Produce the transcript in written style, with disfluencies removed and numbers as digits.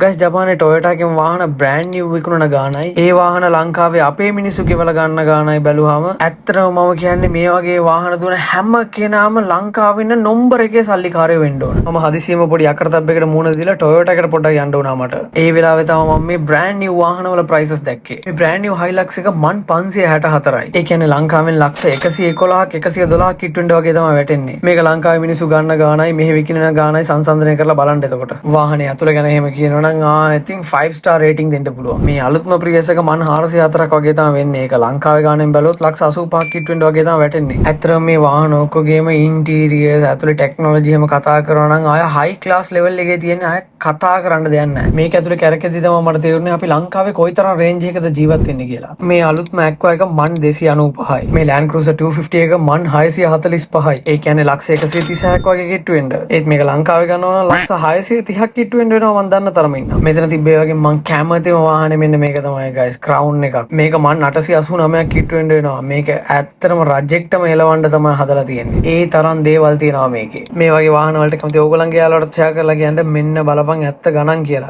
ගස් ජපානයේ ටොයෝටා කියන වාහන බ්‍රෑන්ඩ් නිව් විකුණන ගානයි ඒ වාහන ලංකාවේ අපේ මිනිස්සු ගෙවලා ගන්න ගානයි බැලුවාම ඇත්තටම මම කියන්නේ මේ වගේ වාහන දුන හැම කෙනාම ලංකාවේ ඉන්න නම්බර එකේ සල්ලිකාරයෝ වෙන්න ඕන. මම හදිසියෙම පොඩි අකරතැබ්බයකට මුහුණ දීලා ටොයෝටා එකට පොඩ්ඩක් යන්න උනා මට. ඒ වෙලාවේ තමයි මම මේ බ්‍රෑන්ඩ් නිව් වාහන වල ප්‍රයිසස් දැක්කේ. මේ බ්‍රෑන්ඩ් නිව් හයිලක්ස් එක 1564යි. ඒ කියන්නේ ලංකාවෙන් ලක්ෂ 111ක් 112ක් කිට්ටුවෙන්ඩ වගේ තමයි වැටෙන්නේ. මේක ලංකාවේ මිනිස්සු ගන්න ගානයි මෙහි විකිනන ගානයි සංසන්දනය කරලා බලන්න එතකොට. වාහනේ අතුල ගැන එහෙම කියනවා I think 5 star rating දෙන්න පුළුවන්. මේ අලුත්ම Prius එක මන් 404ක් වගේ තමයි වෙන්නේ. ඒක ලංකාවේ ගානෙන් බැලුවොත් ලක්ෂ 85ක් කිට්ටුවෙන්ඩ වගේ තමයි වැටෙන්නේ. ඇත්තටම මේ වාහන ඔක්කොගේම ඉන්ටීරියර්ස් ඇතුලේ ටෙක්නොලොජි එහෙම කතා කරනවා නම් ආය හයි ක්ලාස් ලෙවල් එකේ තියෙන ආය කතා කරන්න දෙයක් නැහැ. මේක ඇතුලේ කැරකෙද්දි තමයි මට තේරුනේ අපි ලංකාවේ කොයිතරම් රේන්ජ් එකකද ජීවත් වෙන්නේ කියලා. මේ අලුත්ම Aqua එක මන් 295යි. මේ Land Cruiser 250 එක මන් 645යි. ඒ කියන්නේ ලක්ෂ 136ක් වගේ කිට්ටුවෙන්ඩ. ඒත් මේක ලංකාවේ ගන්නවා නම් ලක්ෂ 630ක් කිට්ටුවෙන්ඩ වෙනවා මන් දන්න තරමින්. මෙතන තිබ්බේ වගේ මං කැමතිම වාහනේ මෙන්න මේක තමයි guys Crown එකක්. මේක මන් 889ක් කිට්ටුවෙන්ඩ වෙනවා. මේක ඇත්තටම රජෙක්ටම එලවන්න තමයි හදලා තියෙන්නේ. ඒ තරම් දේවල් තියෙනවා මේකේ. මේ වගේ වාහන වලට කැමති ඕගොල්ලන්ගේ යාළුවන්ට ෂෙයා කරලා කියන්න මෙන්න බලපන් ඇත්ත ගණන් කියලා.